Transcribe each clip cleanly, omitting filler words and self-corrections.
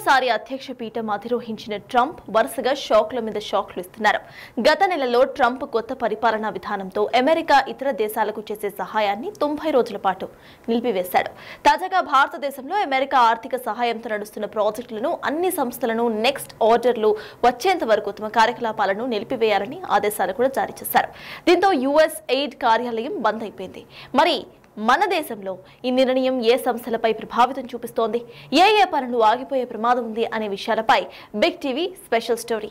రెండోసారి అధ్యక్ష పీఠం అధిరోహించిన ట్రంప్ వరుసగా షాక్ల మీద షాక్లు ఇస్తున్నారు. గత నెలలో ట్రంప్ కొత్త పరిపాలనా విధానంతో అమెరికా ఇతర దేశాలకు చేసే సహాయాన్ని 90 రోజుల పాటు నిలిపివేశాడు. తాజాగా భారతదేశంలో అమెరికా ఆర్థిక సహాయంతో నడుస్తున్న ప్రాజెక్టులను, అన్ని సంస్థలను నెక్స్ట్ ఆర్డర్లు వచ్చేంత వరకు తమ కార్యకలాపాలను నిలిపివేయాలని ఆదేశాలు కూడా జారీ చేశారు. దీంతో యుఎస్ ఎయిడ్ కార్యాలయం బంద్ అయిపోయింది. మరి మన దేశంలో ఈ నిర్ణయం ఏ సంస్థలపై ప్రభావితం చూపిస్తోంది, ఏ పనులు ఆగిపోయే ప్రమాదం ఉంది అనే విషయాలపై big TV special story.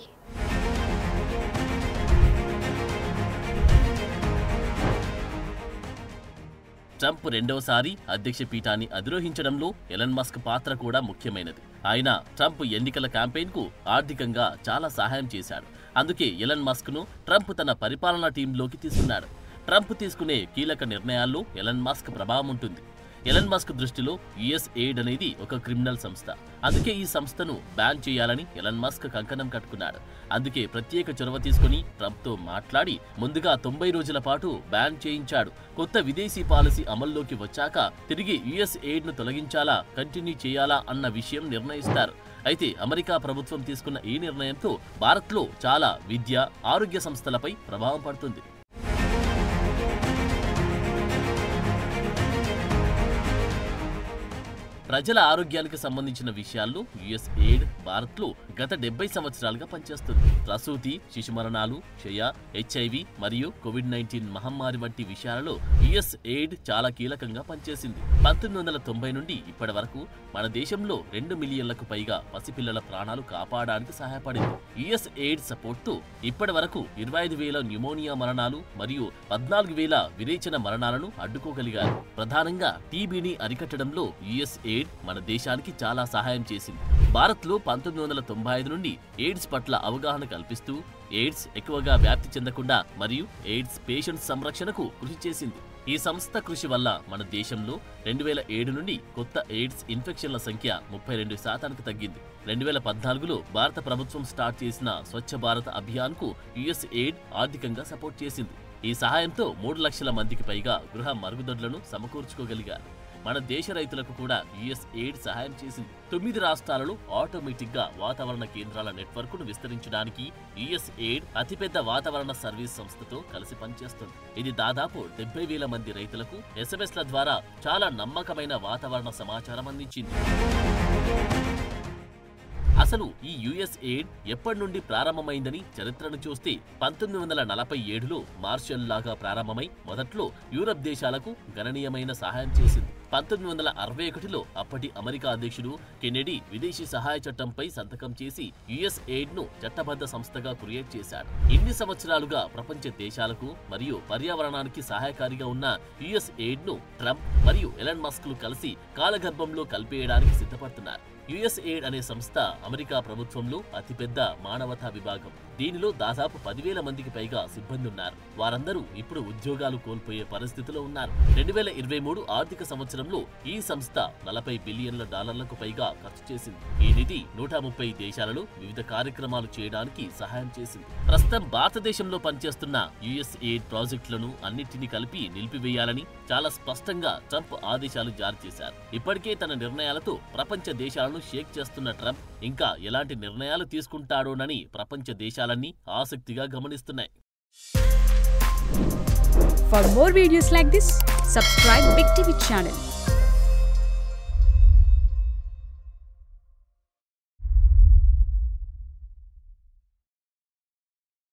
Trump రెండవసారి అధ్యక్ష పీఠాన్ని అధిరోహించడంలో ఎలన్ మస్క్ పాత్ర కూడా ముఖ్యమైనది. ఆయన ట్రంప్ ఎన్నికల క్యాంపెయిన్కు ఆర్థికంగా చాలా సహాయం చేశాడు. అందుకే ఎలన్ మస్క్ను ట్రంప్ తన పరిపాలనా టీంలోకి తీసుకున్నాడు. ట్రంప్ తీసుకునే కీలక నిర్ణయాల్లో ఎలన్ మస్క్ ప్రభావం ఉంటుంది. ఎలన్ మస్క్ దృష్టిలో యుఎస్ ఎయిడ్ అనేది ఒక క్రిమినల్ సంస్థ. అందుకే ఈ సంస్థను బ్యాన్ చేయాలని ఎలన్ మస్క్ కంకణం కట్టుకున్నాడు. అందుకే ప్రత్యేక చొరవ తీసుకుని ట్రంప్తో మాట్లాడి ముందుగా 90 రోజుల పాటు బ్యాన్ చేయించాడు. కొత్త విదేశీ పాలసీ అమల్లోకి వచ్చాక తిరిగి యుఎస్ ఎయిడ్ను తొలగించాలా, కంటిన్యూ చేయాలా అన్న విషయం నిర్ణయిస్తారు. అయితే అమెరికా ప్రభుత్వం తీసుకున్న ఈ నిర్ణయంతో భారత్లో చాలా విద్య, ఆరోగ్య సంస్థలపై ప్రభావం పడుతుంది. ప్రజల ఆరోగ్యానికి సంబంధించిన విషయాల్లో యుఎస్ ఎయిడ్ భారత్లో గత 70 సంవత్సరాలుగా పనిచేస్తుంది. ప్రసూతి, శిశు మరణాలు, క్షయ, హెచ్ఐవి మరియు కోవిడ్-19 మహమ్మారి వంటి విషయాలలో యుఎస్ ఎయిడ్ చాలా కీలకంగా పనిచేసింది. 1990 నుండి ఇప్పటి వరకు మన దేశంలో 2 మిలియన్లకు పైగా పసిపిల్లల ప్రాణాలు కాపాడడానికి సహాయపడింది. యుఎస్ ఎయిడ్ సపోర్ట్తో ఇప్పటి వరకు 25,000 న్యూమోనియా మరణాలు మరియు 14,000 విరేచన మరణాలను అడ్డుకోగలిగారు. ప్రధానంగా టీబీని అరికట్టడంలో యుఎస్ ఎయిడ్ మన దేశానికి చాలా సహాయం చేసింది. భారత్లో 1995 నుండి ఎయిడ్స్ పట్ల అవగాహన కల్పిస్తూ ఎయిడ్స్ ఎక్కువగా వ్యాప్తి చెందకుండా మరియు ఎయిడ్స్ పేషెంట్స్ సంరక్షణకు కృషి చేసింది. ఈ సంస్థ కృషి వల్ల మన దేశంలో 2007 నుండి కొత్త ఎయిడ్స్ ఇన్ఫెక్షన్ల సంఖ్య 32% తగ్గింది. 2014లో భారత ప్రభుత్వం స్టార్ట్ చేసిన స్వచ్ఛ భారత్ అభియాన్కు యుఎస్ ఎయిడ్ ఆర్థికంగా సపోర్ట్ చేసింది. ఈ సహాయంతో 3 లక్షల మందికి పైగా గృహ మరుగుదొడ్లను సమకూర్చుకోగలిగారు. మన దేశ రైతులకు కూడా యుఎస్ ఎయిడ్ సహాయం చేసింది. 9 రాష్ట్రాలలో ఆటోమేటిక్ గా వాతావరణ కేంద్రాల నెట్వర్క్ ను విస్తరించడానికి యుఎస్ ఎయిడ్ అతిపెద్ద వాతావరణ సర్వీస్ సంస్థతో కలిసి పనిచేస్తుంది. ఇది దాదాపు 70,000 మంది రైతులకు ఎస్ఎంఎస్ల ద్వారా చాలా నమ్మకమైన వాతావరణ సమాచారం అందించింది. అసలు ఈ యుఎస్ ఎయిడ్ ఎప్పటి నుండి ప్రారంభమైందని చరిత్రను చూస్తే 1947లో మార్షల్ లాగా ప్రారంభమై మొదట్లో యూరప్ దేశాలకు గణనీయమైన సహాయం చేసింది. 1961లో అప్పటి అమెరికా అధ్యక్షుడు కెనెడీ విదేశీ సహాయ చట్టంపై సంతకం చేసి యుఎస్ ఎయిడ్ ను చట్టబద్ధ సంస్థగా క్రియేట్ చేశాడు. ఇన్ని సంవత్సరాలుగా ప్రపంచ దేశాలకు మరియు పర్యావరణానికి సహాయకారిగా ఉన్న యుఎస్ ఎయిడ్ ను ట్రంప్ మరియు ఎలన్ మస్క్ లు కలిసి కాలగర్భంలో కలిపేయడానికి సిద్ధపడుతున్నారు. యుఎస్ ఎయిడ్ అనే సంస్థ అమెరికా ప్రభుత్వంలో అతిపెద్ద మానవతా విభాగం. దీనిలో దాదాపు 10,000 మందికి పైగా సిబ్బంది ఉన్నారు. వారందరూ ఇప్పుడు ఉద్యోగాలు కోల్పోయే పరిస్థితిలో ఉన్నారు. 2023 ఆర్థిక సంవత్సరంలో ఈ సంస్థ $40 బిలియన్ల పైగా ఖర్చు చేసింది. ఈ నిధి 130 దేశాలలో వివిధ కార్యక్రమాలు చేయడానికి సహాయం చేసింది. ప్రస్తుతం భారతదేశంలో పనిచేస్తున్న యుఎస్ ఎయిడ్ ప్రాజెక్టులను అన్నింటినీ కలిపి నిలిపివేయాలని చాలా స్పష్టంగా ట్రంప్ ఆదేశాలు జారీ చేశారు. ఇప్పటికే తన నిర్ణయాలతో ప్రపంచ దేశాలను షేక్ చేస్తున్న ట్రంప్ ఇంకా ఎలాంటి నిర్ణయాలు తీసుకుంటాడోనని ప్రపంచ దేశాలన్నీ ఆసక్తిగా గమనిస్తున్నాయి. For more videos like this, subscribe Big TV channel.